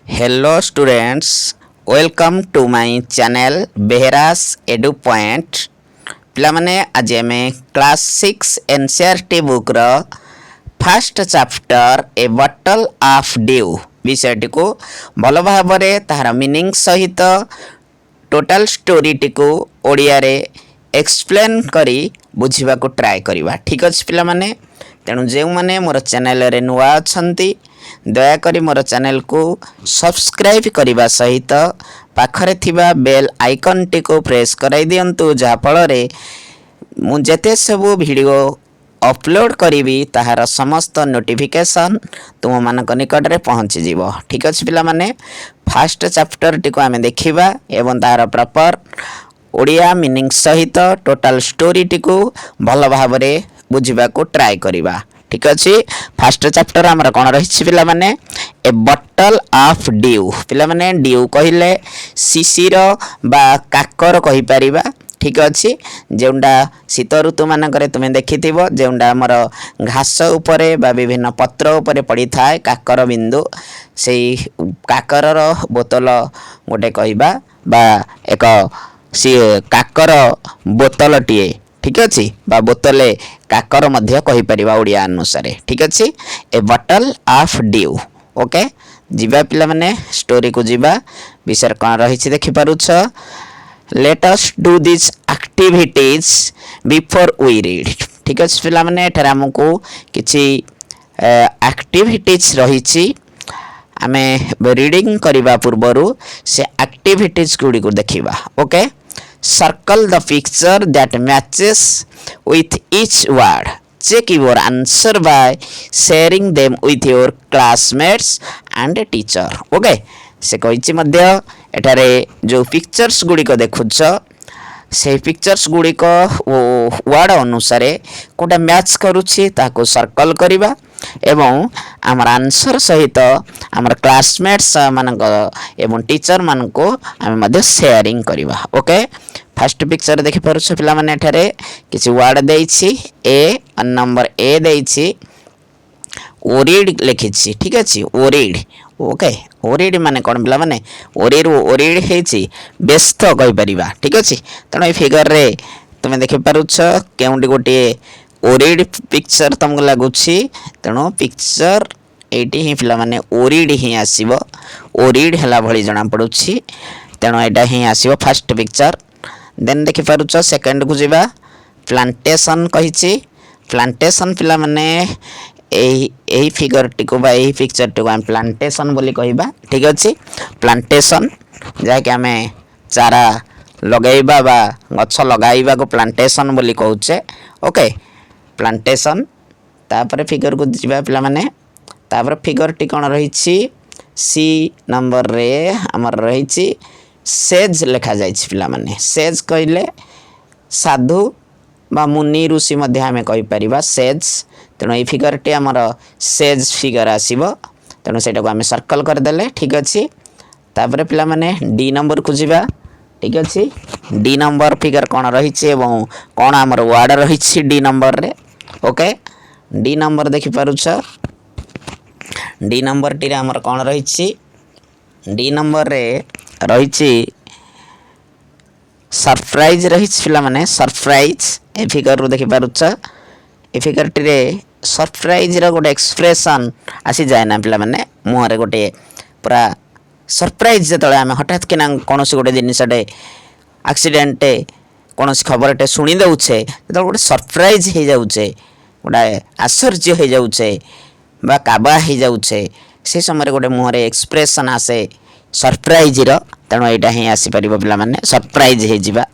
Hello students, welcome to my channel Beheras Edu Point. ପିଲାମାନେ ଆଜି ଆମେ କ୍ଲାସ୍ 6 NCERT ବୁକ୍ର first chapter a bottle of dew ବିଷୟଟିକୁ ଭଲ ଭାବରେ ତାହାର ମିନିଂ ସହିତ ଟୋଟାଲ୍ ଷ୍ଟୋରିଟିକୁ ଓଡ଼ିଆରେ ଏକ୍ସପ୍ଲେନ୍ କରି ବୁଝିବାକୁ ଟ୍ରାଏ କରିବା। ଠିକ୍ ଅଛି ପିଲାମାନେ, ତେଣୁ ଯେଉଁମାନେ ମୋର ଚ୍ୟାନେଲରେ ନୂଆ ଅଛନ୍ତି ଦୟାକରି ମୋର ଚ୍ୟାନେଲକୁ ସବସ୍କ୍ରାଇବ୍ କରିବା ସହିତ ପାଖରେ ଥିବା ବେଲ୍ ଆଇକନ୍ଟିକୁ ପ୍ରେସ୍ କରାଇ ଦିଅନ୍ତୁ, ଯାହାଫଳରେ ମୁଁ ଯେତେ ସବୁ ଭିଡ଼ିଓ ଅପଲୋଡ଼ କରିବି ତାହାର ସମସ୍ତ ନୋଟିଫିକେସନ୍ ତୁମମାନଙ୍କ ନିକଟରେ ପହଞ୍ଚିଯିବ। ଠିକ୍ ଅଛି ପିଲାମାନେ, ଫାଷ୍ଟ ଚାପ୍ଟରଟିକୁ ଆମେ ଦେଖିବା ଏବଂ ତାହାର ପ୍ରପର୍ ଓଡ଼ିଆ ମିନିଂ ସହିତ ଟୋଟାଲ୍ ଷ୍ଟୋରିଟିକୁ ଭଲ ଭାବରେ ବୁଝିବାକୁ ଟ୍ରାଏ କରିବା। ଠିକ୍ ଅଛି, ଫାଷ୍ଟ ଚାପ୍ଟର ଆମର କ'ଣ ରହିଛି ପିଲାମାନେ? ଏ ବଟଲ୍ ଅଫ୍ ଡ୍ୟୁ। ପିଲାମାନେ ଡ୍ୟୁ କହିଲେ ଶିଶିର ବା କାକର କହିପାରିବା। ଠିକ୍ ଅଛି, ଯେଉଁଟା ଶୀତ ଋତୁମାନଙ୍କରେ ତୁମେ ଦେଖିଥିବ, ଯେଉଁଟା ଆମର ଘାସ ଉପରେ ବା ବିଭିନ୍ନ ପତ୍ର ଉପରେ ପଡ଼ିଥାଏ କାକର ବିନ୍ଦୁ, ସେଇ କାକରର ବୋତଲ ଗୋଟେ କହିବା ବା ଏକ କାକର ବୋତଲଟିଏ। ଠିକ୍ ଅଛି, ବା ବୋତଲେ କାକର ମଧ୍ୟ କହିପାରିବା ଓଡ଼ିଆ ଅନୁସାରେ। ଠିକ୍ ଅଛି, ଏ ବଟଲ୍ ଅଫ୍ ଡ୍ୟୁ। ଓକେ, ଯିବା ପିଲାମାନେ ଷ୍ଟୋରିକୁ ଯିବା। ବିଷୟରେ କ'ଣ ରହିଛି ଦେଖିପାରୁଛ? Let us do this activities before we read. ଠିକ୍ ଅଛି ପିଲାମାନେ, ଏଠାରେ ଆମକୁ କିଛି ଆକ୍ଟିଭିଟିଜ୍ ରହିଛି। ଆମେ ରିଡ଼ିଂ କରିବା ପୂର୍ବରୁ ସେ ଆକ୍ଟିଭିଟିଜ୍ ଗୁଡ଼ିକୁ ଦେଖିବା। Okay, circle the picture that matches with each word. Check your answer by sharing them with your classmates and teacher. Okay, ସେ କହିଛି ମଧ୍ୟ ଏଠାରେ ଯେଉଁ ପିକ୍ଚର୍ସ ଗୁଡ଼ିକ ଦେଖୁଛ ସେହି ପିକ୍ଚର୍ସ ଗୁଡ଼ିକ ୱାର୍ଡ଼ ଅନୁସାରେ କେଉଁଟା ମ୍ୟାଚ୍ କରୁଛି ତାହାକୁ ସର୍କଲ୍ କରିବା ଏବଂ ଆମର ଆନ୍ସର ସହିତ ଆମର କ୍ଲାସମେଟ୍ସ ମାନଙ୍କ ଏବଂ ଟିଚର ମାନଙ୍କୁ ଆମେ ମଧ୍ୟ ସେୟାରିଂ କରିବା। ଓକେ, ଫାଷ୍ଟ ପିକ୍ଚର ଦେଖିପାରୁଛ ପିଲାମାନେ, ଏଠାରେ କିଛି ୱାର୍ଡ଼ ଦେଇଛି। ନମ୍ବର ଏ ଦେଇଛି, ଓରିଡ୍ ଲେଖିଛି। ଠିକ୍ ଅଛି, ଓରିଡ୍। ଓକେ, ଓରିଡ୍ ମାନେ କ'ଣ ପିଲାମାନେ? ଓରିରୁ ଓରିଡ୍ ହେଇଛି ବ୍ୟସ୍ତ କହିପାରିବା। ଠିକ୍ ଅଛି, ତେଣୁ ଏ ଫିଗରରେ ତୁମେ ଦେଖିପାରୁଛ କେଉଁଠି ଗୋଟିଏ ଓରିଡ୍ ପିକ୍ଚର ତୁମକୁ ଲାଗୁଛି, ତେଣୁ ପିକ୍ଚର ଏଇଠି ହିଁ ପିଲାମାନେ ଓରିଡ୍ ହିଁ ଆସିବ। ଓରିଡ୍ ହେଲା ଭଳି ଜଣାପଡ଼ୁଛି, ତେଣୁ ଏଇଟା ହିଁ ଆସିବ ଫାଷ୍ଟ ପିକ୍ଚର। ଦେନ୍ ଦେଖିପାରୁଛ ସେକେଣ୍ଡକୁ ଯିବା। ପ୍ଲାଣ୍ଟେସନ୍ କହିଛି। ପ୍ଲାଣ୍ଟେସନ୍ ପିଲାମାନେ ଏହି ଫିଗରଟିକୁ ବା ଏହି ପିକ୍ଚରଟିକୁ ଆମେ ପ୍ଲାଣ୍ଟେସନ୍ ବୋଲି କହିବା। ଠିକ୍ ଅଛି, ପ୍ଲାଣ୍ଟେସନ୍ ଯାହାକି ଆମେ ଚାରା ଲଗାଇବା ବା ଗଛ ଲଗାଇବାକୁ ପ୍ଲାଣ୍ଟେସନ୍ ବୋଲି କହୁଛେ। Okay, plantation. ତାପରେ ଫିଗରକୁ ଯିବା ପିଲାମାନେ। ତାପରେ ଫିଗରଟି କ'ଣ ରହିଛି? ସି ନମ୍ବରରେ ଆମର ରହିଛି ସେଜ୍ ଲେଖାଯାଇଛି ପିଲାମାନେ। ସେଜ୍ କହିଲେ ସାଧୁ ବା ମୁନି ଋଷି ମଧ୍ୟ ଆମେ କହିପାରିବା ସେଜ୍। ତେଣୁ ଏଇ ଫିଗରଟି ଆମର ସେଜ୍ ଫିଗର ଆସିବ, ତେଣୁ ସେଇଟାକୁ ଆମେ ସର୍କଲ୍ କରିଦେଲେ। ଠିକ୍ ଅଛି, ତାପରେ ପିଲାମାନେ ଡି ନମ୍ବରକୁ ଯିବା। ଠିକ୍ ଅଛି, ଡି ନମ୍ବର ଫିଗର କ'ଣ ରହିଛି ଏବଂ କ'ଣ ଆମର ୱାର୍ଡ଼ ରହିଛି ଡି ନମ୍ବରରେ? ଓକେ, ଡି ନମ୍ବର ଦେଖିପାରୁଛ। ଡି ନମ୍ବରଟିରେ ଆମର କ'ଣ ରହିଛି? ଡି ନମ୍ବରରେ ରହିଛି ସରପ୍ରାଇଜ୍ ରହିଛି ପିଲାମାନେ, ସରପ୍ରାଇଜ୍। ଏ ଫିଗରରୁ ଦେଖିପାରୁଛ, ଏ ଫିଗରଟିରେ ସରପ୍ରାଇଜ୍ର ଗୋଟେ ଏକ୍ସପ୍ରେସନ୍ ଆସିଯାଏ ନା ପିଲାମାନେ, ମୁହଁରେ ଗୋଟିଏ ପୁରା ସରପ୍ରାଇଜ୍। ଯେତେବେଳେ ଆମେ ହଠାତ୍ କିନା କୌଣସି ଗୋଟେ ଜିନିଷଟେ ଆକ୍ସିଡେଣ୍ଟଟେ କୌଣସି ଖବରଟେ ଶୁଣି ଦେଉଛେ, ଯେତେବେଳେ ଗୋଟେ ସରପ୍ରାଇଜ୍ ହେଇଯାଉଛେ, ଗୋଟାଏ ଆଶ୍ଚର୍ଯ୍ୟ ହେଇଯାଉଛେ ବା କାବା ହେଇଯାଉଛେ, ସେ ସମୟରେ ଗୋଟେ ମୁହଁରେ ଏକ୍ସପ୍ରେସନ୍ ଆସେ ସରପ୍ରାଇଜ୍ର। ତେଣୁ ଏଇଟା ହିଁ ଆସିପାରିବ ପିଲାମାନେ, ସରପ୍ରାଇଜ୍ ହେଇଯିବା।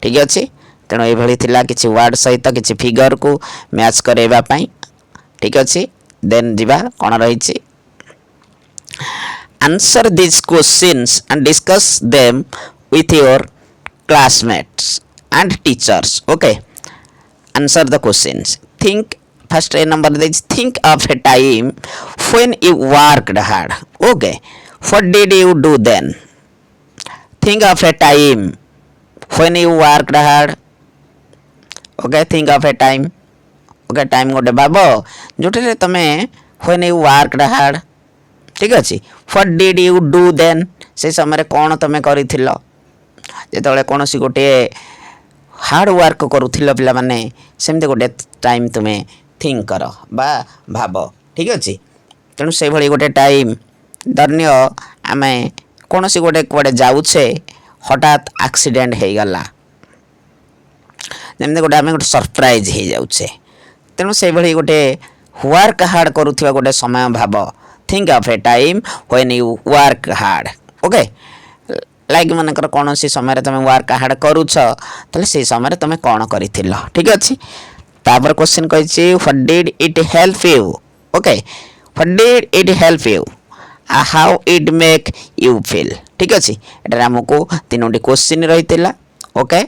ଠିକ୍ ଅଛି, ତେଣୁ ଏଇଭଳି ଥିଲା କିଛି ୱାର୍ଡ଼ ସହିତ କିଛି ଫିଗରକୁ ମ୍ୟାଚ୍ କରାଇବା ପାଇଁ। ଠିକ୍ ଅଛି, ଦେନ୍ ଯିବା କ'ଣ ରହିଛି? Answer this questions and discuss them with your classmates and teachers. Okay, answer the questions. Think, first a number ଦେଇଛି, think of a time when you worked hard. Okay, what did you do then? Think of a time when you worked hard. Okay, think of a time. Okay, time ଗୋଟେ ଭାବ ଯେଉଁଠାରେ ତମେ when you worked hard ठीक अच्छे what did you do then से समय कौन तुम कर जो कौन सी गोटे हार्ड वर्क करुल पिला माने सेमती गोटे टाइम तुम्हें थिंक कर बा भाव ठीक अच्छे तेणु से भली गोटे टाइम धन्य आम कौन सी गोटे कड़े जाऊे हठात एक्सीडेंट हो गला जमी गोटे आम गोटे सरप्राइज हो जाऊे तेणु से भली गोटे वर्क हार्ड करुवा गोटे समय भाव think of a time when you work hard okay like मनकर कौन सी समय तुम वर्क हार्ड करुच तो से समय तुम कौन कर ठीक अच्छे तापर क्वेश्चन कही what did it help you okay what did it help you how it make you feel ठीक अच्छे ये आमको तीनोटी क्वेश्चन रही ओके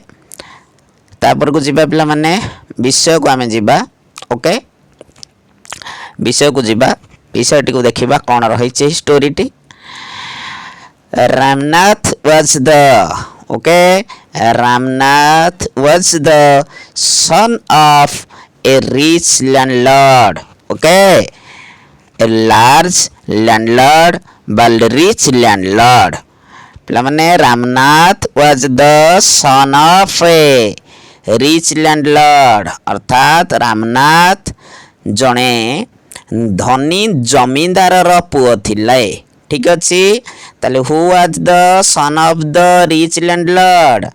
तापर को जीवा पिला माने विषय को आम जीवा ओके विषय को जीवा विषयटी को देखा कौन रही स्टोरीटी Ramnath was the Ramnath was the son of a rich landlord a large landlord but rich landlord पिलामाने Ramnath was the son of a rich landlord अर्थात रामनाथ जड़े धनी जमींदार पुओ थिले ठीक अच्छे ताले who was the son of the rich landlord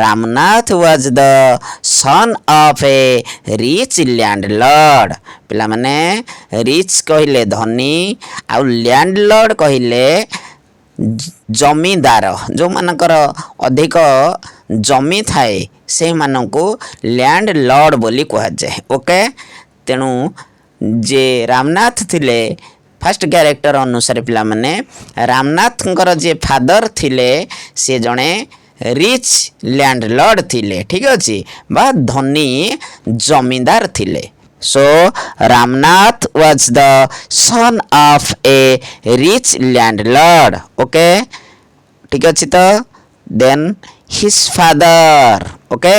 Ramnath was the son of a rich landlord पिला माने रिच कहिले धनी आ लैंडलॉर्ड कहिले जमीदार जो मानकर अधिक जमी थाए से मानकु लैंडलॉर्ड बोली कहा जाए ओके तेणु जे रामनाथ थिले फर्स्ट क्यारेक्टर अनुसार पिला माने रामनाथ जे फादर थिले से जड़े रिच लैंडलॉर्ड थिले ठीक अच्छे बा धनी जमींदार थिले सो Ramnath was the son of a rich landlord okay ठीक अच्छे तो then his father okay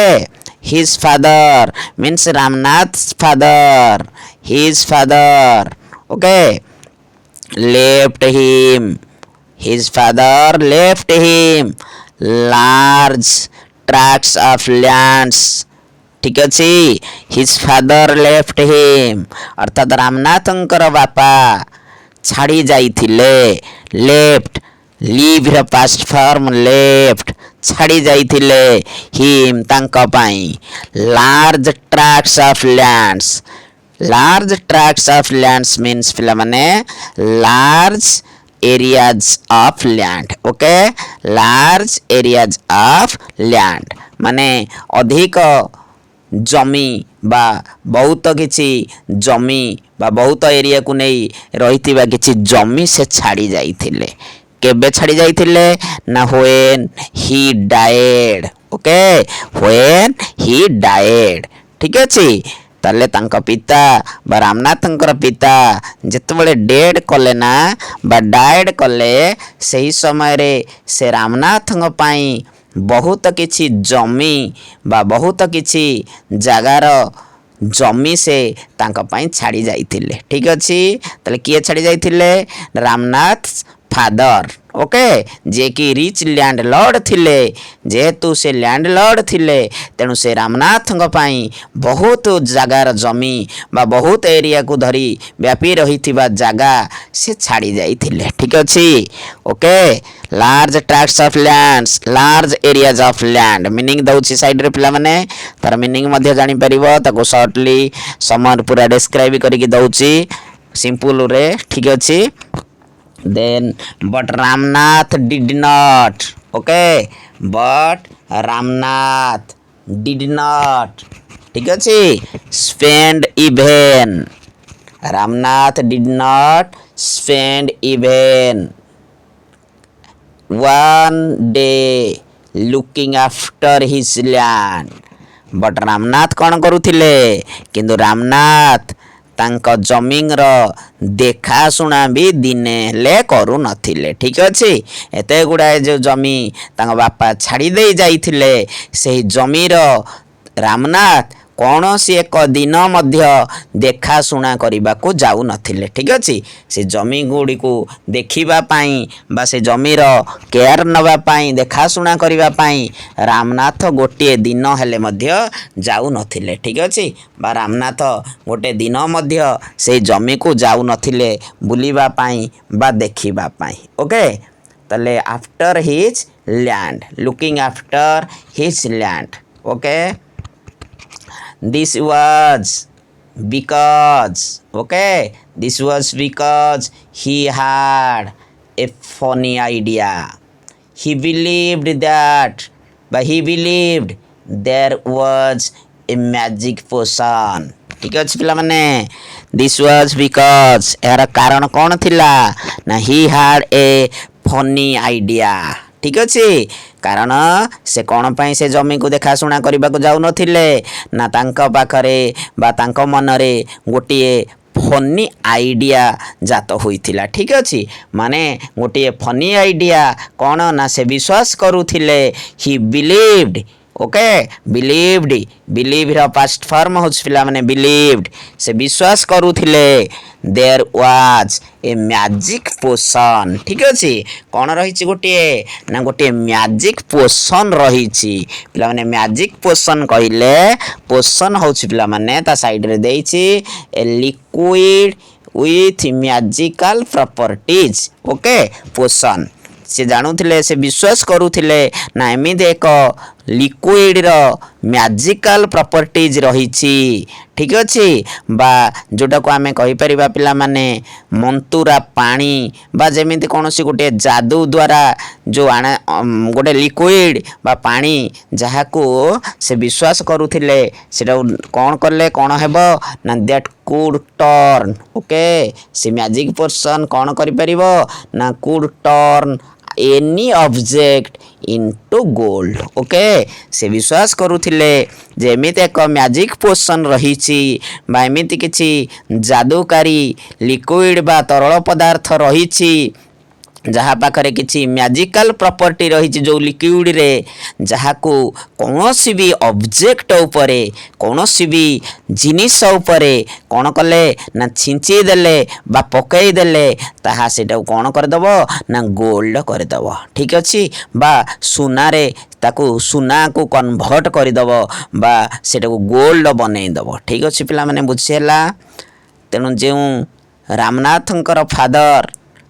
his father means Ramnath father his father okay left him his father left him large tracts of lands ठीक अच्छे his father left him अर्थात रामनाथंकर बापा छाड़ी जाइथिले left leave ର past form left छाड़ी जाइथिले him तांका पाई large tracts of lands large tracts of lands means पिला माने large areas of land okay large areas of land माने अधिक जमी बा बहुत किछि जमी बा बहुत एरिया को नहीं रहिथिबा किछि जमी से छाड़ी जाइथिले केबे छाड़ी जाइथिले ना when he died okay when he died ठीक अछि ताले तांका पिता बा रामनाथंकर पिता जितेबाला डेड कले ना बा डायड कले सही समय रे से रामनाथंक पाई बहुत किछि जमी बा बहुत किछि जगार जमी से तांका पाई छाड़ी जाइथिले ठीक अछि ताले किए छाड़ी जाइथिले रामनाथ फादर ओके जे कि रिच लैंडलॉर्ड थिले जेहेतु से लैंडलॉर्ड थिले तेणु से रामनाथंक पाई बहुत जगार जमी बा बहुत एरिया को धरी व्यापी रही जगह से छाड़ी जाइथिले ठीक अच्छे okay large tracts of lands large areas of land meaning दउछि साइड रे पिला माने तार मीनिंग मध्ये जानि परिबो ताको शॉर्टली समर पूरा डिस्क्राइब करिकि दउछि सिंपल रे ठीक अच्छे then but Ramnath did not okay but Ramnath did not ठीक अच्छे spend even Ramnath did not spend even one day looking after his land but Ramnath कौन करुथिले किंतु रामनाथ तांका जमीन रो देखा सुना भी दिने ले करू नथिले ठीक अच्छे एते गुड़ाए जो जमी तांका बापा छाड़ी दे जाइथिले से जमी रो रामनाथ କୌଣସି ଏକ ଦିନ ମଧ୍ୟ ଦେଖାଶୁଣା କରିବାକୁ ଯାଉନଥିଲେ। ଠିକ୍ ଅଛି, ସେ ଜମି ଗୁଡ଼ିକୁ ଦେଖିବା ପାଇଁ ବା ସେ ଜମିର କେୟାର ନେବା ପାଇଁ ଦେଖାଶୁଣା କରିବା ପାଇଁ ରାମନାଥ ଗୋଟିଏ ଦିନ ହେଲେ ମଧ୍ୟ ଯାଉନଥିଲେ। ଠିକ୍ ଅଛି, ବା ରାମନାଥ ଗୋଟେ ଦିନ ମଧ୍ୟ ସେଇ ଜମିକୁ ଯାଉନଥିଲେ ବୁଲିବା ପାଇଁ ବା ଦେଖିବା ପାଇଁ। ଓକେ, ତାହେଲେ after his land, looking after his land. Okay, this was because, okay, this was because he had a funny idea. He believed that, but he believed there was a magic potion. ठीक ଅଛି ପିଲାମାନେ, this was because ଏହାର କାରଣ କ'ଣ ଥିଲା ନା he had a funny idea। ଠିକ୍ ଅଛି, କାରଣ ସେ କ'ଣ ପାଇଁ ସେ ଜମିକୁ ଦେଖାଶୁଣା କରିବାକୁ ଯାଉନଥିଲେ ନା ତାଙ୍କ ପାଖରେ ବା ତାଙ୍କ ମନରେ ଗୋଟିଏ ଫନି ଆଇଡ଼ିଆ ଜାତ ହୋଇଥିଲା। ଠିକ୍ ଅଛି, ମାନେ ଗୋଟିଏ ଫନି ଆଇଡ଼ିଆ କ'ଣ ନା ସେ ବିଶ୍ୱାସ କରୁଥିଲେ, ହି ବିଲିଭ୍ଡ। ଓକେ, ବିଲିଭ୍ଡ, ବିଲିଭ୍ର ପାଷ୍ଟ ଫର୍ମ ହେଉଛି ପିଲାମାନେ ବିଲିଭ୍ଡ, ସେ ବିଶ୍ୱାସ କରୁଥିଲେ ଦେର୍ ୱାଜ୍ ଏ ମ୍ୟାଜିକ୍ ପୋସନ୍। ଠିକ୍ ଅଛି, କ'ଣ ରହିଛି ଗୋଟିଏ ନା ଗୋଟିଏ ମ୍ୟାଜିକ୍ ପୋସନ୍ ରହିଛି। ପିଲାମାନେ ମ୍ୟାଜିକ୍ ପୋସନ୍ କହିଲେ, ପୋସନ୍ ହେଉଛି ପିଲାମାନେ ତା ସାଇଡ଼ରେ ଦେଇଛି a liquid with magical properties. Okay, potion ସେ ଜାଣୁଥିଲେ, ସେ ବିଶ୍ୱାସ କରୁଥିଲେ ନା ଏମିତି ଏକ ଲିକ୍ୱିଡ଼ର ମ୍ୟାଜିକାଲ୍ ପ୍ରପର୍ଟିଜ୍ ରହିଛି। ଠିକ୍ ଅଛି, ବା ଯେଉଁଟାକୁ ଆମେ କହିପାରିବା ପିଲାମାନେ ମନ୍ତୁରା ପାଣି ବା ଯେମିତି କୌଣସି ଗୋଟିଏ ଯାଦୁ ଦ୍ୱାରା ଯେଉଁ ଗୋଟେ ଲିକ୍ୱିଡ଼ ବା ପାଣି ଯାହାକୁ ସେ ବିଶ୍ୱାସ କରୁଥିଲେ ସେଟାକୁ କ'ଣ କଲେ କ'ଣ ହେବ ନା ଦ୍ୟାଟ୍ କୁଡ୍ ଟର୍ନ। ଓକେ, ସେ ମ୍ୟାଜିକ୍ ପର୍ସନ୍ କ'ଣ କରିପାରିବ ନା could turn any object into gold. Okay, ସେ ବିଶ୍ୱାସ କରୁଥିଲେ ଯେ ଏମିତି ଏକ ମ୍ୟାଜିକ୍ ପୋସନ୍ ରହିଛି ବା ଏମିତି କିଛି ଯାଦୁକାରୀ ଲିକ୍ୱିଡ଼ ବା ତରଳ ପଦାର୍ଥ ରହିଛି ଯାହା ପାଖରେ କିଛି ମ୍ୟାଜିକାଲ୍ ପ୍ରପର୍ଟି ରହିଛି ଯେଉଁ ଲିକ୍ୱିଡ଼ରେ, ଯାହାକୁ କୌଣସି ବି ଅବଜେକ୍ଟ ଉପରେ କୌଣସି ବି ଜିନିଷ ଉପରେ କ'ଣ କଲେ ନା ଛିଞ୍ଚି ଦେଲେ ବା ପକାଇ ଦେଲେ ତାହା ସେଇଟାକୁ କ'ଣ କରିଦେବ ନା ଗୋଲ୍ଡ କରିଦେବ। ଠିକ୍ ଅଛି, ବା ସୁନାରେ ତାକୁ ସୁନାକୁ କନଭର୍ଟ କରିଦେବ ବା ସେଇଟାକୁ ଗୋଲ୍ଡ ବନେଇଦେବ। ଠିକ୍ ଅଛି ପିଲାମାନେ, ବୁଝିହେଲା। ତେଣୁ ଯେଉଁ ରାମନାଥଙ୍କର ଫାଦର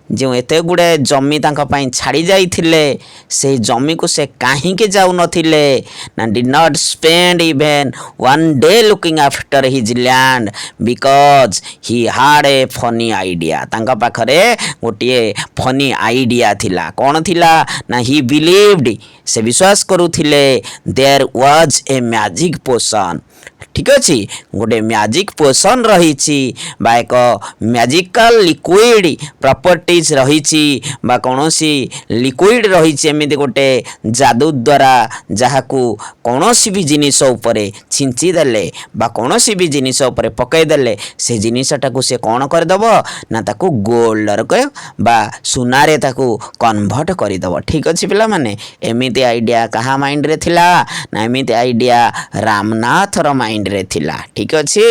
ଯେଉଁ ଏତେ ଗୁଡ଼ାଏ ଜମି ତାଙ୍କ ପାଇଁ ଛାଡ଼ି ଯାଇଥିଲେ, ସେହି ଜମିକୁ ସେ କାହିଁକି ଯାଉନଥିଲେ ନା did not spend even one day looking after his land because he had a funny idea. ତାଙ୍କ ପାଖରେ ଗୋଟିଏ ଫନି ଆଇଡ଼ିଆ ଥିଲା। କ'ଣ ଥିଲା ନା ହି ବିଲିଭ୍ଡ, ସେ ବିଶ୍ୱାସ କରୁଥିଲେ ଦେର୍ ୱାଜ୍ ଏ ମ୍ୟାଜିକ୍ ପୋସନ୍। ଠିକ୍ ଅଛି, ଗୋଟେ ମ୍ୟାଜିକ୍ ପୋସନ୍ ରହିଛି ବା ଏକ ମ୍ୟାଜିକାଲ୍ ଲିକ୍ୱିଡ଼ ପ୍ରପର୍ଟିଜ୍ ରହିଛି ବା କୌଣସି ଲିକ୍ୱିଡ଼ ରହିଛି ଏମିତି ଗୋଟେ ଯାଦୁ ଦ୍ୱାରା ଯାହାକୁ କୌଣସି ବି ଜିନିଷ ଉପରେ ଛିଞ୍ଚି ଦେଲେ ବା କୌଣସି ବି ଜିନିଷ ଉପରେ ପକାଇଦେଲେ ସେ ଜିନିଷଟାକୁ ସେ କ'ଣ କରିଦେବ ନା ତାକୁ ଗୋଲ୍ଡରେ ବା ସୁନାରେ ତାକୁ କନଭର୍ଟ କରିଦେବ। ଠିକ୍ ଅଛି ପିଲାମାନେ, ଏମିତି ଆଇଡ଼ିଆ କାହା ମାଇଣ୍ଡରେ ଥିଲା ନା ଏମିତି ଆଇଡ଼ିଆ ରାମନାଥର ମାଇଣ୍ଡରେ ଥିଲା। ଠିକ୍ ଅଛି,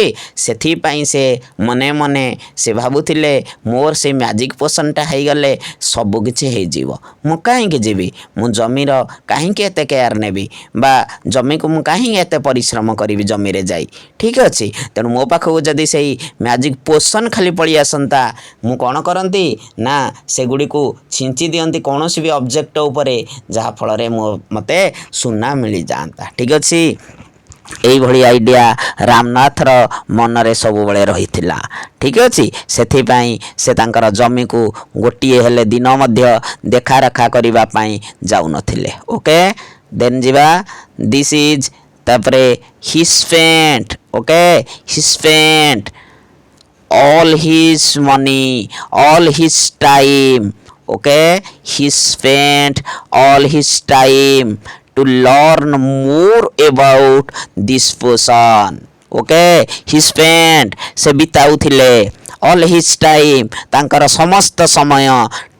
ସେଥିପାଇଁ ସେ ମନେ ମନେ ସେ ଭାବୁଥିଲେ ମୋର ସେ ମ୍ୟାଜିକ୍ ପୋସନ୍ଟା ହେଇଗଲେ ସବୁକିଛି ହେଇଯିବ, ମୁଁ କାହିଁକି ଯିବି, ମୁଁ ଜମିର କାହିଁକି ଏତେ କେୟାର ନେବି ବା ଜମିକୁ ମୁଁ କାହିଁକି ଏତେ ପରିଶ୍ରମ କରିବି ଜମିରେ ଯାଇ। ଠିକ୍ ଅଛି, ତେଣୁ ମୋ ପାଖକୁ ଯଦି ସେଇ ମ୍ୟାଜିକ୍ ପୋସନ୍ ଖାଲି ପଳେଇ ଆସନ୍ତା, ମୁଁ କ'ଣ କରନ୍ତି ନା ସେଗୁଡ଼ିକୁ ଛିଞ୍ଚି ଦିଅନ୍ତି କୌଣସି ବି ଅବଜେକ୍ଟ ଉପରେ, ଯାହାଫଳରେ ମୋତେ ସୁନା ମିଳିଯାଆନ୍ତା। ଠିକ୍ ଅଛି, ଏଇଭଳି ଆଇଡ଼ିଆ ରାମନାଥର ମନରେ ସବୁବେଳେ ରହିଥିଲା। ଠିକ୍ ଅଛି, ସେଥିପାଇଁ ସେ ତାଙ୍କର ଜମିକୁ ଗୋଟିଏ ହେଲେ ଦିନ ମଧ୍ୟ ଦେଖାରେଖା କରିବା ପାଇଁ ଯାଉନଥିଲେ। ଓକେ, ଦେନ୍ ଯିବା, ଦିସ୍ ଇଜ୍ ତାପରେ ହି spent. Okay, Hi spent all his money, all his time. Okay, he spent all his time to learn more about this person. Okay, he spent, se bitaଉଥିଲେ all his time, ତାଙ୍କର ସମସ୍ତ ସମୟ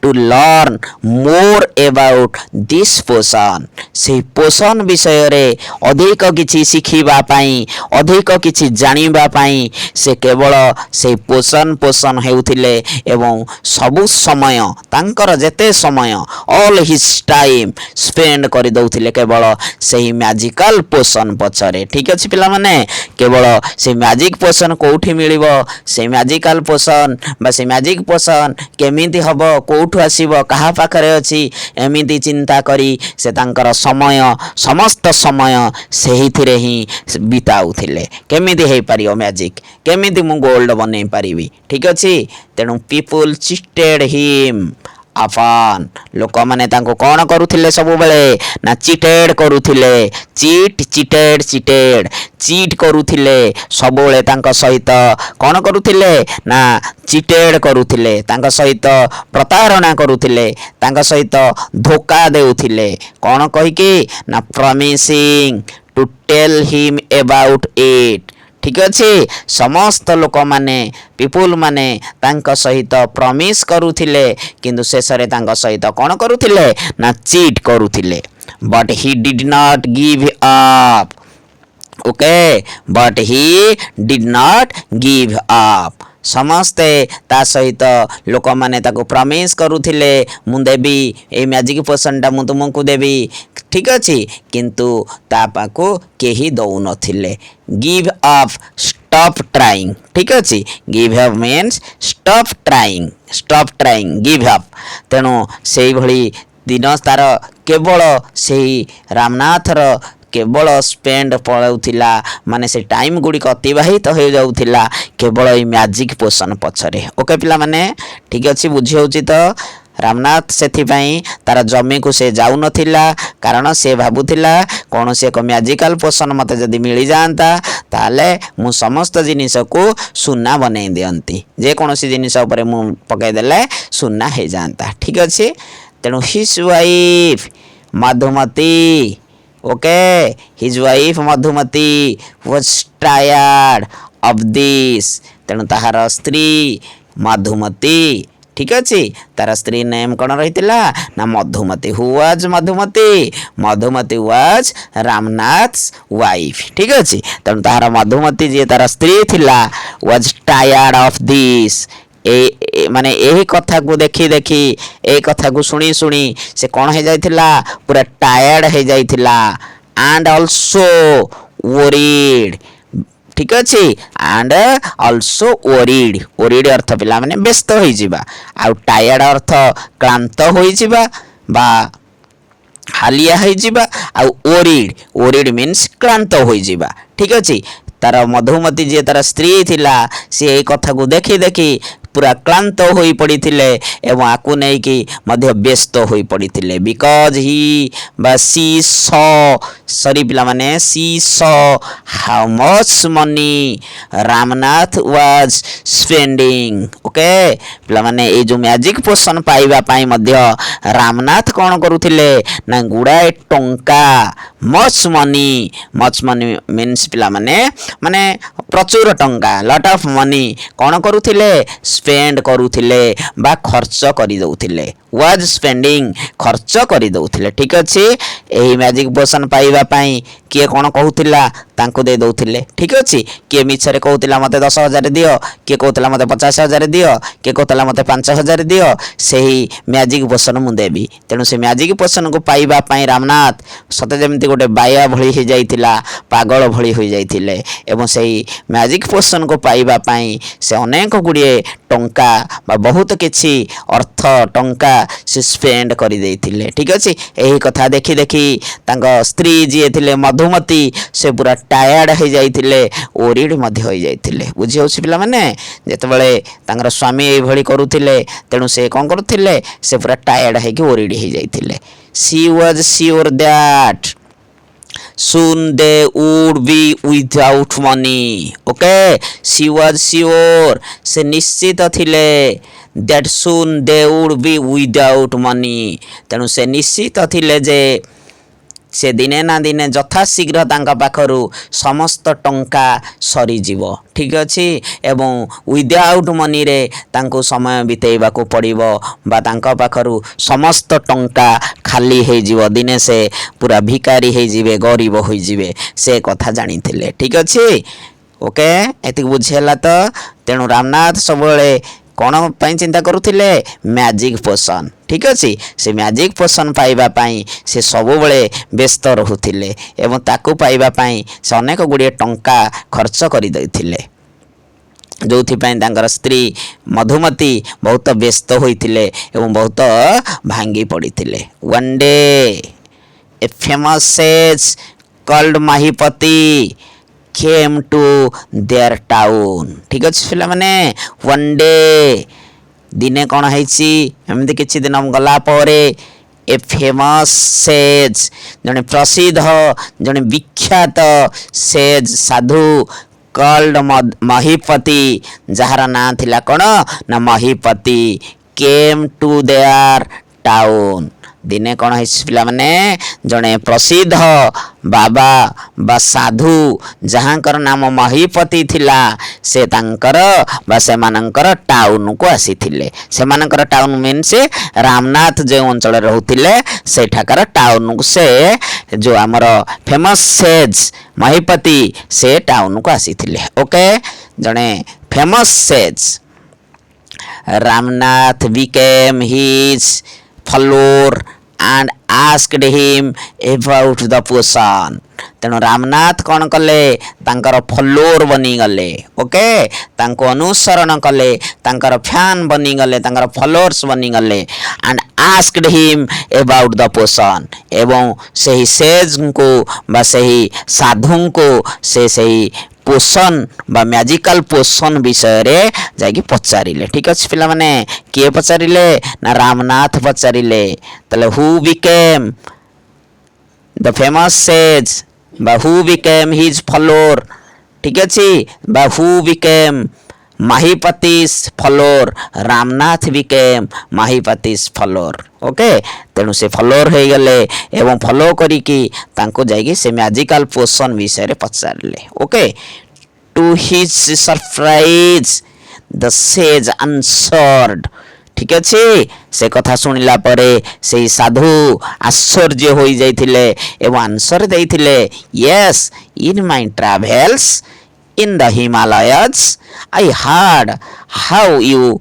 to to learn more about this potion से पोषण विषय रे अधिक किछि शिखिबा पाई अधिक किछि जानिबा पाई से केवल से पोषण हेउथिले एवं सबु समय तांकर जेते समय ऑल हिज टाइम स्पेंड कर दउथिले केवल से मैजिकल पोषण पछरे ठीक अछि पिला माने केवल से मैजिक पोषण कोठी मिलिबो से मैजिकल पोषण बा से मैजिक पोषण केमिति हबो कोठु आसीबो कहा पाखरे अछि एमिति चिंता करी से तांकर समय समस्त समय सेहिथिरे ही बिताउथिले केमिति हे पारियो मैजिक केमिति मु गोल्ड बनै पारिबी ठीक अछि तेनु पीपल चिटेड हिम आफान लोक माने तांको कोन करूथिले सब बेले ना चिटेड करूथिले चीट करूथिले सब बेले तांको सहित कोन करूथिले ना चिटेड करूथिले तांको सहित प्रतारणा करूथिले तांको सहित धोखा देउथिले कोन कहि कि ना promising to tell him about it ठीक अच्छे समस्त लोक माने पीपुल माने तांका सहित प्रॉमिस करूथिले किंतु शेषरे तांका सहित कोन करूथिले ना चीट करूथिले but he did not give up okay but he did not give up समस्ते ता सहित लोक माने ताको प्रॉमिस करूथिले मु देबी ए मैजिक पोशन टा मु तुमको देबी ठीक अछि किंतु ता पाको केही दउ नथिले गिव अप स्टॉप ट्राइंग ठीक अछि give up means stop trying give up तेनु सेही भली दिन तार केवल सेही रामनाथर केवल स्पेंड पड़ाउथिला माने से टाइम गुडी अतिबाहित हो जाउथिला केवल ए मैजिक पोशन पछरे ओके पिला माने ठीक अछि बुझी होउची तो रामनाथ सेथि पई तार जमी को से जाउ नथिला कारण से भाबुथिला कोन से एक मैजिकल पोशन मते जदी मिली जानता ताले मु समस्त जिनिस को सुन्ना बनै दियंती जे कोनोसी जिनिस ऊपर मु पकाई देले सुन्ना हे जानता ठीक अछि तेनु his wife Madhumati okay his wife Madhumati was tired of this तेनु ताहार स्त्री मधुमती ठीक अछि तार स्त्री नेम कोन रहितिला ना Madhumati who was Madhumati was Ramnath's wife ठीक अछि तेनु ताहार मधुमती जे तार स्त्री थिला वाज टायर्ड ऑफ दिस ए माने एही कथा को देखी देखी ए कथा को सुनी सुनी से कोन हे जाइथिला पूरा टायर्ड हे जाइथिला एंड आल्सो वरीड ठीक अछि एंड आल्सो वरीड अर्थ पिला माने व्यस्त होई जिबा आ टायर्ड अर्थ क्लांत होई जिबा बा हालिया होई जिबा आ वरीड मीन्स क्लांत होई जिबा ठीक अछि तार मधुमती जे तार स्त्री थिला से ए कथा को देखी देखी पूरा क्लांत होई पड़िथिले एवं आकु नै कि मध्य व्यस्त होई पड़िथिले बिकॉज ही बा सी सॉरी पिला माने she saw how much money Ramnath was spending okay पिला माने ए जो मैजिक पोशन पाइबा पाई मध्य रामनाथ कोन करूथिले ना गुडाए टंका मच मनी मीन्स पिला माने प्रचुर टंका लॉट ऑफ मनी कोन करूथिले स्पेंड करूथिले बा खर्च करि दउथिले वाज स्पेंडिंग खर्च करि दउथिले ठीक अछि एही मैजिक पोशन पाइबा पाई किए कोन कहूतिला तांको दे दउथिले ठीक अछि किए मिछरे कहूतिला मते 10,000 दियो किए कहूतिला मते 50,000 दियो किए कहूतिला मते 5,000 दियो सेही मैजिक पोशन मु देबी तेनु से मैजिक पोशन को पाइबा पाई रामनाथ सते जेमति गोटे बाया भଳି हे जाइतिला पागल भଳି होई जाइतिले एवं सेही मैजिक पोशन को पाइबा पाई से अनेक गुडिए टंका बा बहुत किछि अर्थ टंका से स्पेंड करि देइतिले ठीक अछि एही कथा देखि देखि तांको स्त्री जे थिले मधुमती से पूरा टायर्ड हे जाइतिले ओरिड मध्ये होई जाइतिले बुझि होछि पिला माने जेतबेले तांगर स्वामी एही भଳି करूथिले तेनु से कोन करूथिले से पूरा टायर्ड हे कि ओरिड हे जाइतिले she was sure that soon they would be without money okay she was sure se निश्चित थिले that soon they would be without money तेनु से निश्चित थिले जे से दिने ना दिने यथाशीघ्र तांका पाखरु समस्त टंका सरीजीव ठीक अच्छे एवं विदाउट मनी रे तांको समय बितेइबाको पड़िबो बा तांका पाखरु समस्त टंका खाली हे जीव दिने से पूरा भिकारी हे जीवे गरीब होई जीवे से कथा जानी थिले ठीक अच्छे ओके एति बुझेला तो तेणु रामनाथ सबले कौन पाई चिंता करुथिले मैजिक पोशन ठीक अच्छे से मैजिक पोशन पाइबा पाई से सब बड़े व्यस्त रहुथिले एवं ताकू पाइबा पाई से अनेक गुड़िए टंका खर्च कर देथिले जो तांकर स्त्री मधुमती बहुत व्यस्त होइथिले एवं बहुत भांगी पड़िथिले one day a famous sage called Mahipati came to their town ठीक अच्छे पिला माने वन डे दिने कौन है एमती किसी दिन गला परे ए फेमस सेज जने प्रसिद्ध जने विख्यात सेज साधु कॉल्ड महीपति जार ना थिला कौन ना महीपति केम टू देयर टाउन दिने कौन है पिला माने जने प्रसिद्ध बाबा बा साधु जहाँकर नाम महीपति थिला से तांकर बा से मानकर टाउन को आसी थिले से मानकर टाउन मीन से रामनाथ जो अंचल रहउथिले से ठाकर टाउन से जो आमर फेमस सेज महीपति से टाउन को आसी थिले ओके जने famous says Ramnath became his follower and asked him about the potion तेणु रामनाथ कौन कले तांकर फॉलोअर बनी गले ओके तांको अनुसरण कले तांकर फैन बनी गले तांकर फॉलोअर्स बनी गले and asked him about the potion एवं सही सेज को बा सही साधु को से सही पोषण बा मैजिकल पोषण विषय रे जाकी पचारिले ठीक अच्छे पिला माने किए पचारिले ना रामनाथ पचारिले तले who became the famous sage बा हु बिकेम हिज फॉलोअर ठीक अच्छे बा who became Mahipati's follower Ramnath became Mahipati's follower okay तेणु से फॉलोअर हो गले एवं फॉलो करिकी तांको जाइए से मैजिकल पोषण विषय रे पचारिले okay to his surprise the sage answered ठीक अच्छे से कथा सुनिला परे से साधु आश्चर्य हो जाइथिले एवं आंसर देइथिले yes in my travels in the Himalayas I heard how you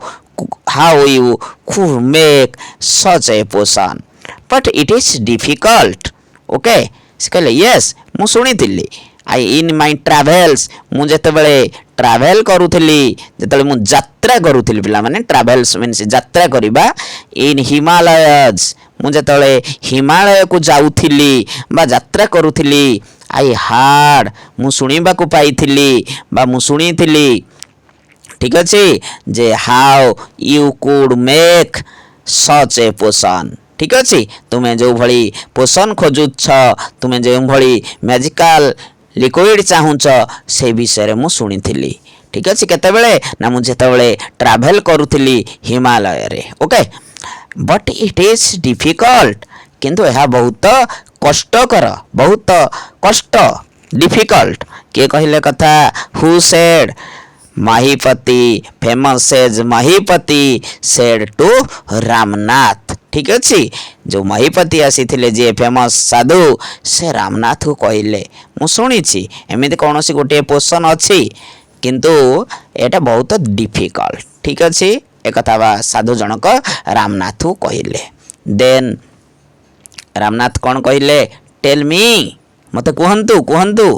could make such a potion but it is difficult okay से कहले yes मु सुनिथिली I in my travels मु जेतेबेले ट्रैवल करूथिली जेतेबेले मु यात्रा करूथिली पिला माने ट्रैवल्स मीन्स यात्रा करिबा इन हिमालयस मु जेतेबेले हिमालय को जाउथिली बा यात्रा करूथिली आई हार्ड मु शुणा को पाई बा मु शुणी ठीक अच्छे जे how you could make such a potion ठीक अच्छे तुम्हें जो भली पोशन खोजुछ तुम्हें जो भली मैजिकल लिक्विड चाहूच से विषय मु शुणी ठीक अच्छे केतेबेले ना मु जेतेबेले ट्रैवल करूथिली हिमालय रे okay but it is difficult किंतु यह बहुत कष्टकर बहुत कष्ट डिफिकल्ट के कहले कथा who said Mahipati famous sage Mahipati said to Ramnath ठीक अच्छे जो माहीपति आसी थिले जे फेमस साधु से रामनाथ को कहले मु सुनी एमती कौन सी गोटे पोषण अच्छी किंतु एटा बहुत डिफिकल्ट ठीक अच्छे एक कथा साधु जनक रामनाथ को कहले देन रामनाथ कौन कहले टेल मी मत कहतु कहतु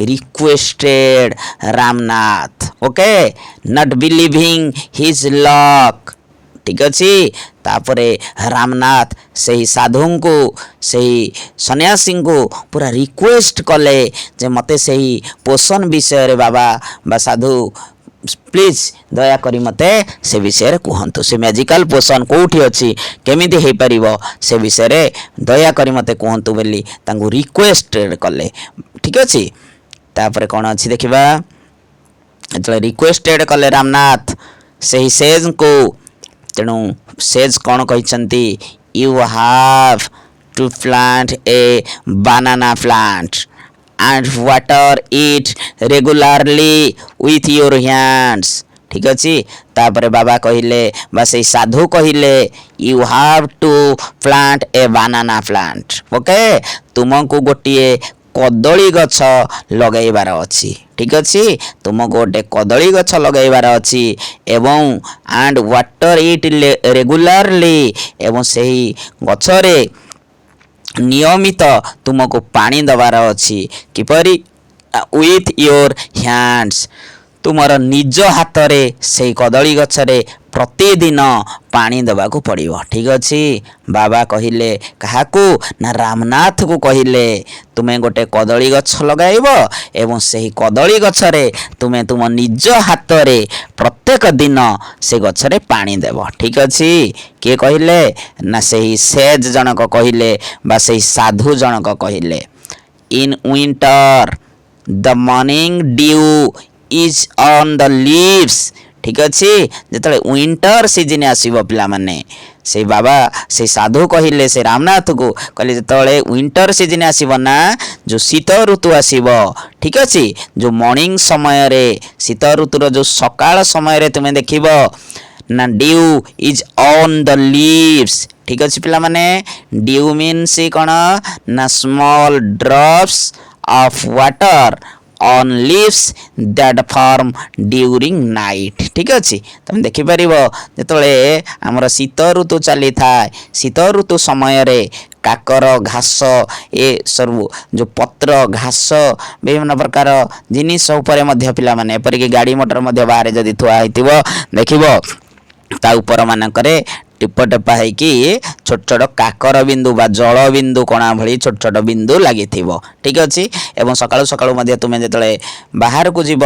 requested Ramnath okay not believing his luck ठीक अच्छे तापरे रामनाथ से ही साधु को से ही सन्यासी को पूरा रिक्वेस्ट कले जे मते से ही पोषण विषय रे बाबा बा साधु प्लीज दया करी मते से विषय रे कहतु से मैजिकल पोषण कोठी अछि केमिति हे परिबो से विषय रे दया करी मते कहतु बोली तांगु रिक्वेस्ट कले ठीक अछि तापरे कोन अछि देखिबा जले रिक्वेस्टेड कले रामनाथ से ही सेज को तेणु सेज कौन कहते you have to plant a banana plant and water it regularly with your hands. ठीक अच्छी तापर बाबा कहले बा से साधु कहले you have to plant a banana plant okay तुमको गोटे कदली गछ लगेबार अच्छी ठीक अच्छी तुमको गोटे कदली गछ लगेबार अच्छी एवं एंड वाटर इट रेगुलारली एवं सही गछरे नियमित तुमको पानी दबार अच्छी किपरि विथ योर हैंड्स तुमर निज हाथ रे से कदली गछरे प्रतिदिन पानी दबाकू पड़िबो ठीक अच्छी बाबा कहिले काहाकू ना रामनाथ को कहिले तुम्हें गोटे कदली गछ लगाइबो एवं सही कदली गछरे तुम्हें तुम निज हाथ रे प्रत्येक दिन से गछरे पानी देबो ठीक अच्छी के कहिले ना सही सेज जनक कहिले बा सही साधु जनक कहिले इन winter the morning dew is on the leaves ठीक अच्छे जिते विंटर सीजन आसब पिला माने से बाबा से साधु कहले से रामनाथ को कहले जिते विंटर सीजन आसब ना जो शीत ऋतु आसब ठीक अच्छे जो मॉर्निंग समय रे शीत ऋतुर जो सकाळ समय रे तुम्हें देखिब ना due is on the leaves ठीक अच्छे पिला माने ड्यू मीन्स कौन ना small drops of water on leaves that form during night ठीक अच्छे तुम देखिपर जिते आमर शीत ऋतु चली थाए शीत ऋतु समय रे काकर घास ए सब जो पत्र घास विभिन्न प्रकार जिनिस उपर पिला माने एपरिक गाड़ी मोटर बाहर जदि थुआ होइतिबो देखिबो ता ऊपर मानकरे टिप टिपा होगी छोट छोट काकर बिंदु बा जल बिंदु कणा भली छोट छोट बिंदु लगी ठीक अच्छे एवं सकाळु सकाळु तुम्हें जिते बाहर को जीव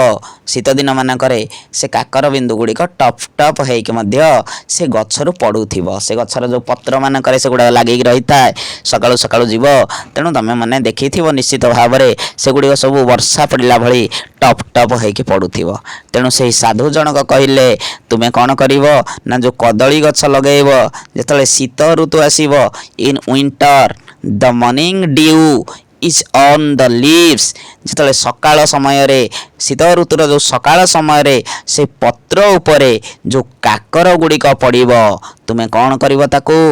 शीत दिन मानकरे से काकर बिंदु गुड़िक टप टप होइके से गछरु पड़ुथिबो से गछर जो पत्र मानकरे से गुड़ा लगी रही थाए सकाळु सकाळु जीव तेणु तुम मैंने देखी निश्चित भाव में से गुड़िक सब वर्षा पड़ा भली टप टप होइके पड़ुथिबो तेणु से साधु जनक कहले तुम्हें कौन करिवो ना जो कदली गछ लगे जिते शीत ऋतु आसब in winter the morning dew is on the leaves जिते सकाळ समय रे शीत ऋतुर जो सकाळ समय रे से पत्र उपरे जो काकर गुड़िक पड़िबो तुम्हें कौन करिवो ताकू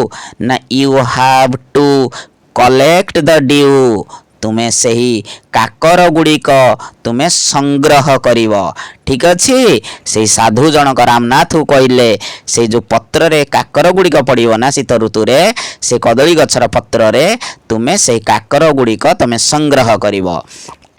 ना you have to collect the dew तुम्हें सही काकर गुड़िक तुम्हें संग्रह करिव ठीक अच्छे से साधु जनक रामनाथ को कहले से जो पत्र रे काकर गुड़िक पड़िव ना शीत ऋतु रे से कदली गछर पत्र रे तुम्हें से काकर गुड़िक तुम्हें संग्रह करिव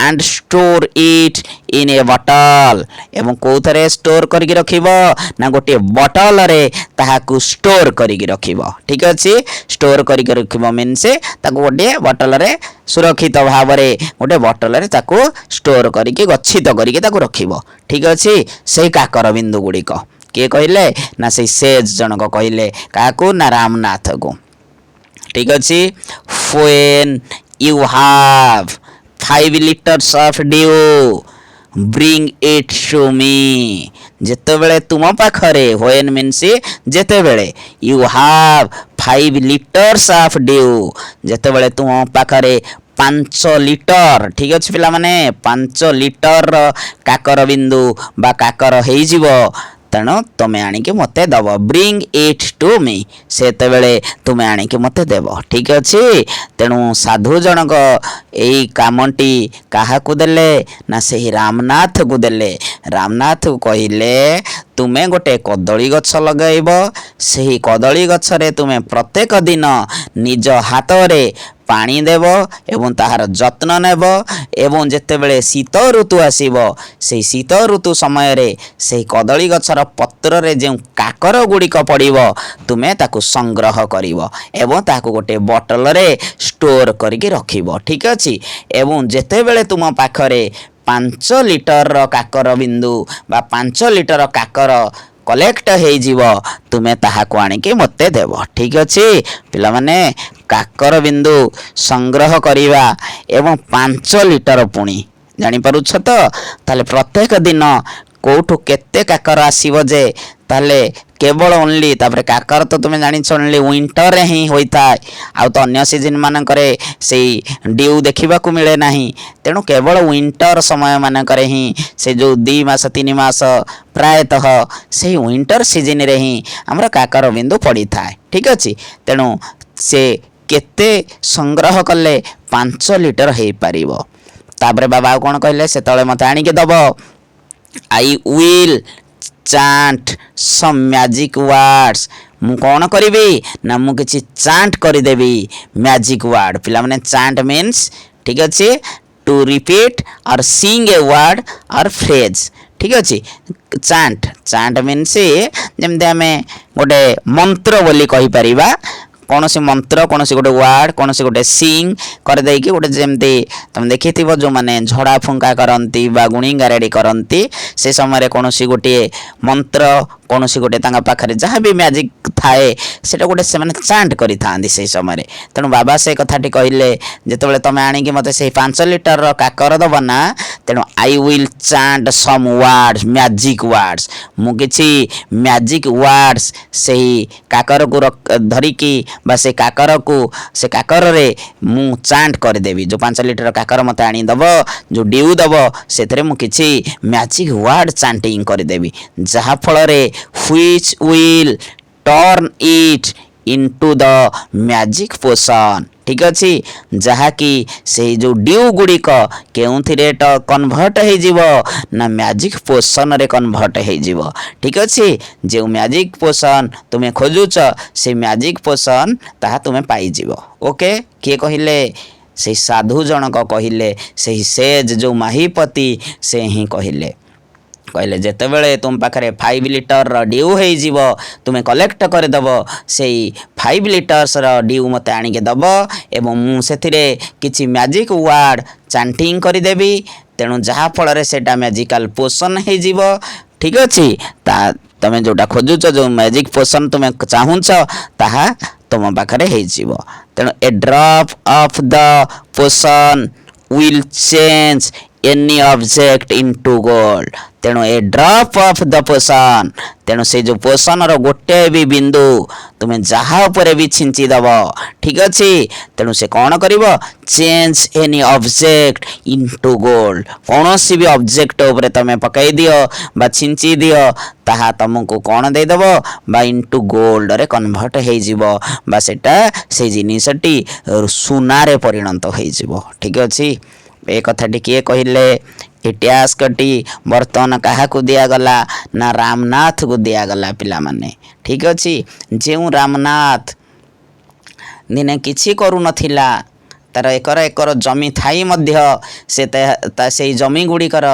एंड स्टोर इट इन ए बटल एवं कौथरे स्टोर करके रखिबो ना गोटे बटल रे ताहाकू स्टोर करके रखिबो ठीक अच्छे स्टोर करके रखिबो मीन से ताको गोटे बटल रे सुरक्षित भाव में गोटे बटल रे ताको स्टोर करके गच्छित करके ताको रखिबो ठीक अच्छे से काकर बिंदु गुड़िक किए कहले ना से सेज जनक कहले काकू ना रामनाथ को ठीक अच्छे when you have 5 liters of dew bring it to me जेते बेले तुम पाखरे व्हेन मीन्स जेते बेले you have 5 liters of dew जेते बेले तुम पाखरे 5 लिटर ठीक अच्छे पिला माने 5 लिटर काकर बिंदु बा काकर हेई जीवो तेणु तुम्हें आणिकी मते दब ब्रिंग इट टू मी से तुम्हें आणिकी मते देव ठीक अच्छे तेणु साधु जनक यही कामटी क्या देले ना से रामनाथ को देले रामनाथ को कहले तुम्हें गोटे कदली गछ लगैब से कदली गछरे तुम्हें प्रत्येक दिन निज हाथ रे पानी देव एवं ताहार जत्न नेब एवं जेतेबेले शीत ऋतु आसीब से शीत ऋतु समय रे से कदली गछर पत्र रे जे काकर गुड़िक पड़िब तुमे ताकू संग्रह करिब एवं ताकू गोटे बटल रे स्टोर करके रखिब ठीक अछि एवं जेतेबेले तुम पाखरे 5 लिटर काकर बिंदु बा 5 लिटर काकर कलेक्ट हो जीव तुमे ताहाको आनिके मते देव ठीक अच्छे पिला माने काकर बिंदु संग्रह करिवा एवं 5 लिटर पुणी जानी पारुछ तो ताले प्रत्येक दिन कोठु केते काकर आसीबो जे ताहले केवल ओनली तापर काकर तो तुम जानी ओनली विंटर रे ही होता है आउ तो अन्य सीजन मानक से ड्यू देखा मिले ना तेणु केवल विंटर समय मानक ही से जो 2 मास 3 मास प्रायतः से विंटर सीजन रे ही आमर काकर बिंदु पड़ी था ठीक अच्छे तेणु से केते संग्रह कले 5 लिटर हो पार तापर बाबा कौन कहले से तले मत आणिके दब I will chant some magic words मु कौन करी ना मु किछि चांट करदेवी मैजिक वर्ड पिला माने चांट मीन्स ठीक अच्छे टू रिपीट और सिंग ए वर्ड और फ्रेज ठीक अच्छे चांट चांट मीन्स जमते आम गोटे मंत्र बोली कहि परिबा कौन सी मंत्र कौन सी गोटे वर्ड कौन सी गोटे सिंग कर देकी गोटे जमती तुम देखी जो मैंने झड़ा फुंका करती गुणी गारेडी करती से समय कौन सी गोटे मंत्र कौन सी गोटे पाखे जहाँ भी मैजिक थाए से गोटे से चांट करी से समय तेणु बाबा से कथाटी कहले जिते तुम आणिकी मत से 5 लिटर काकर दब ना तेणु I will chant some words magic words मु किछि मैजिक वर्ड्स से काकर को धरिकी बा से काकर को से काकर रे मु चांट करदेवी जो 5 लिटर काकर मत आनी दब जो ड्यू दब से मु किछि मैजिक वर्ड चांटिंग करदेवी जहा फल रे which will turn it into the magic potion ठीक अच्छे जहाँकि से जो ड्यू गुड़िक के कन्भर्ट हो ना मैजिक पोशन रे कन्भर्ट हो ठीक अच्छे जो मैजिक पोशन तुम्हें खोजुच से मैजिक पोशन ताहा तुम्हें पाइज ओके किए कहले से साधु जनक कहले से सेज जो माहीपति से ही कहले कहले जिते बड़े तुम पाखे 5 लिटर ड्यू हो तुम्हें कलेक्ट करदेव से 5 लिटर्स ड्यू मत आणिके दब एवं मुझे किसी मैजिक वर्ड चांटिंग करदेवी तेणु जहाँ फल से मैजिकल पोशन हो ठीक अच्छे तुम्हें जोटा खोजुच जो मैजिक पोशन तुम्हें चाहूच ताहा तुम पाखे हो तेणु a drop of the potion will change any object into gold तेणु a drop of the potion तेणु से जो पोशन रो गोटे भी बिंदु तुम्हें जहाँ उपरे भी छिंची दब ठीक अच्छे तेणु से कौन करिवो change any object into gold कौन सी भी ऑब्जेक्ट उपरे तमे पकई दियो बा छिंची दियो ताहा तुमको कौन दे दब बा इनटू गोल्ड रे कन्वर्ट हो जिवो बा सेटा से जिनिसटी सुना रे परिणत हो जिवो ठीक अच्छे ए कथाटी किए कहले ये टास्कटी बर्तमान क्या दिगला ना रामनाथ को दिगला पिला माने ठीक अच्छे जो रामनाथ दिने किछि करू नथिला तार एकर एकर जमी थाई मध्य से जमी गुड़िकर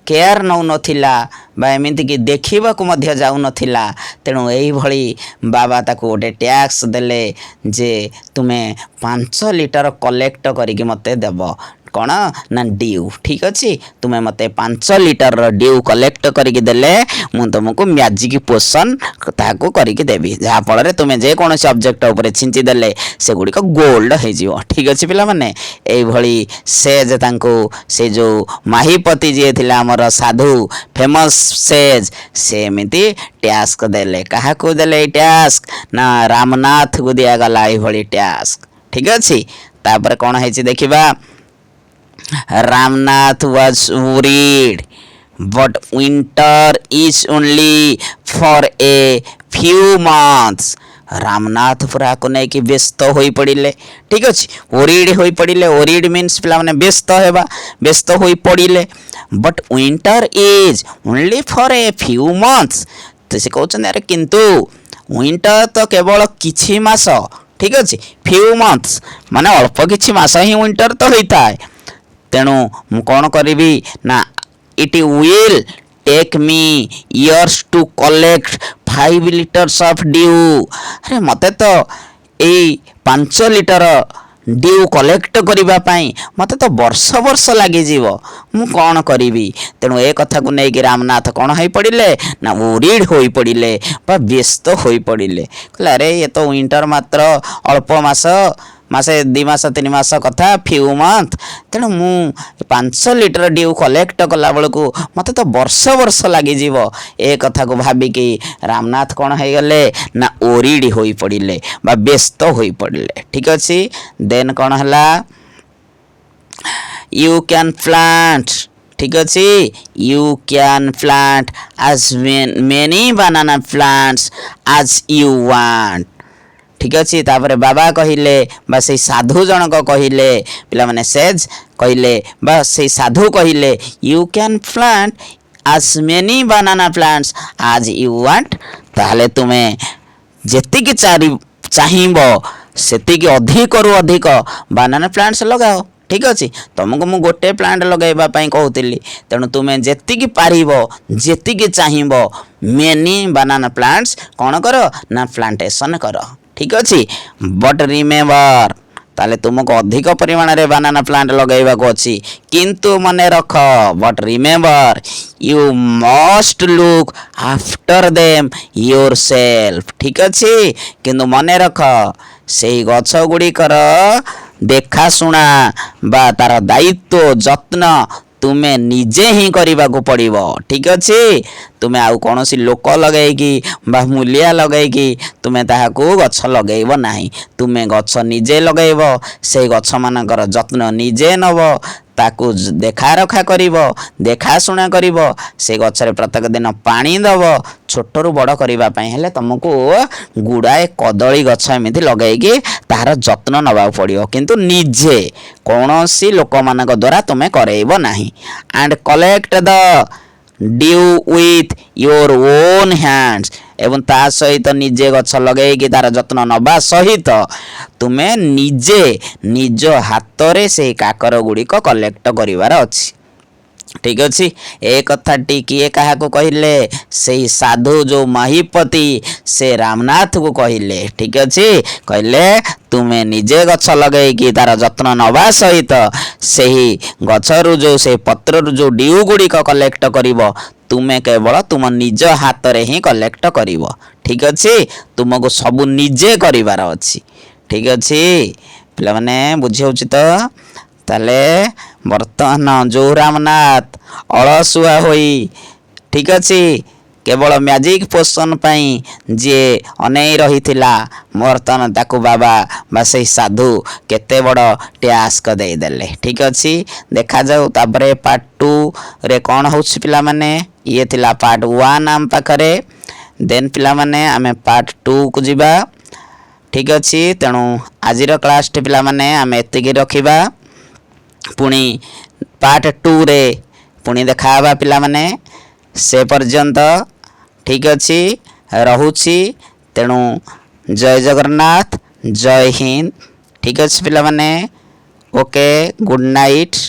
केयर नौ नथिला बा एमिति कि देखा को मध्य जाऊ नथिला तेणु यही भली बाबा ताको गोटे टैक्स देले जे तुम्हें 5 लिटर कलेक्ट करिक मते देव कौन ना ड्यू ठीक अच्छे तुम्हें मत 5 लिटर ड्यू कलेक्ट करके देले मु तुमको मैजिक पोशन ताको करके देवी जहाँ फल तुम्हें जेकोसी ऑब्जेक्ट उपर छिंची देले से गुड़िक गोल्ड हो ठीक अच्छे पिला माने एभली सेज तांको से जो माहीपति जी थे आमर साधु फेमस सेज से एमती टास्क देले क्या देले टास्क ना रामनाथ को दिगला ये टास्क ठीक अच्छे तापर कौन है देखा Ramnath was worried, but winter is only for a few months. Ramnath पूरा को नहीं कि व्यस्त हो पड़े ठीक अच्छे ओरिड हो पड़े ओरिड मीन्स पिला माने व्यस्त हो पड़े but winter is only for a few months तो से कहते अरे किंतु विंटर तो केवल किछि मास ठीक अच्छे फ्यू मंथ्स माने अल्प किछि मास ही विंटर तो होता है तेणु मु कौन करी ना it will take me years to collect 5 litres of dew अरे मते तो यही 5 लिटर ड्यू कलेक्ट करने मत तो वर्ष वर्ष लगे मु कौन करी तेणु ए कथा को लेकिन रामनाथ कौन हो पड़े ना ओरिड हो पड़े व्यस्त हो पड़े कहले अरे ये तो विंटर मात्र अल्प मास मासे 2 मास 3 मास कथा फ्यू मंथ तेणु मु 5 लिटर ड्यू कलेक्ट कला बेलू मत तो वर्ष वर्ष लगिज ए कथा को भाविकी रामनाथ कौन हो गले ना ओरिडी हो पड़े बा व्यस्त हो पड़े। ठीक अच्छे देन कौन है यू कैन प्लांट। ठीक अच्छे you can plant as many banana plants as you want। ठीक अच्छे तापर बाबा कहले बा से साधु जनक कहले पिला माने सेज कहले बा से साधु कहले you can plant as many banana plants as you want। ताहले तुम्हें जेतिक चाहिबो सेतिक अधिक रु अधिक बानाना प्लांट्स लगाओ। ठीक अच्छे तुमको मु गोटे प्लांट लगेगा कहूली तेणु तुम्हें जेतिक पारिबो जेतिक चाहिबो मेनी बानाना प्लांट्स कौन कर ना प्लांटेशन कर। ठीक अच्छे बट रिमेम्बर ताले तुमको अधिक परिमाण रे बानाना प्लांट लगेगा अच्छी किंतु मन रख but remember you must look after them yourself. ठीक अच्छे किंतु मन रख से गछ गुड़िकर देखाशुना बा तार दायित्व जत्न तुम्हें निजे ही करने को पड़ो। ठीक अच्छे तुम्हें आउ कौन सी लोक लगेगी बा मूलिया लगेगी तुम्हें ताहाकू गछ लगेब नहीं तुम्हें गछ निजे लगेब से गछ मानकर जत्न निजे नब ताकू देखा रखा करिब देखाशुना करिब से गछरे प्रत्येक दिन पानी दब छोटरू बड़ करबा पई हेले तुमको गुड़ाए कदली गछ एमती लगेगी तार जत्न नबाक पड़ो किंतु निजे कौनसी लोक मानक द्वारा तुम्हें करेब नहीं। And collect the due with your own hands एवं ता सहित निजे गछ लगेगी तार जत्न नबा सहित तुम्हें निजे निज हाथ रे से काकर गुड़िक कलेक्ट करिवार अछि। ठीक अच्छे ए कथाटी किए क्या कहले से साधु जो महिपति से रामनाथ को कहले। ठीक अच्छे कहले तुम्हें निजे गछ लगेगी तार जत्न नवा सहित से गछरु जो से पत्ररु जो ड्यू गुड़िक कलेक्ट करिवो तुम्हें केवल तुम निज हाथ रे ही कलेक्ट करिवो। ठीक अच्छे तुमको सबू निजे करिवार अछि। ठीक अच्छे पिला माने बुझियोछि तो ताले बर्तमान जो रामनाथ अलसुआ होई ठीक अच्छे केवल मैजिक पोषण पाई जे अनै रही बर्तमान ताकू बाबा बा से साधु केते बड़ टास्क दे देले। ठीक अच्छे देखा जाऊ तापरे पार्ट 2 रे कौन हो पिला माने ये थिला पार्ट 1 आम पाखरे देन पिला माने आमे पार्ट 2 को जिबा। ठीक अच्छे तेणु आजिर क्लास टी पिला माने आमे एतिकी रखिबा पुणी पार्ट 2 रे पुणी देखा पिला माने से पर्यंत। ठीक अच्छे रहुछि तेणु जय जगन्नाथ जय हिंद। ठीक अच्छे पिला माने ओके गुड नाइट।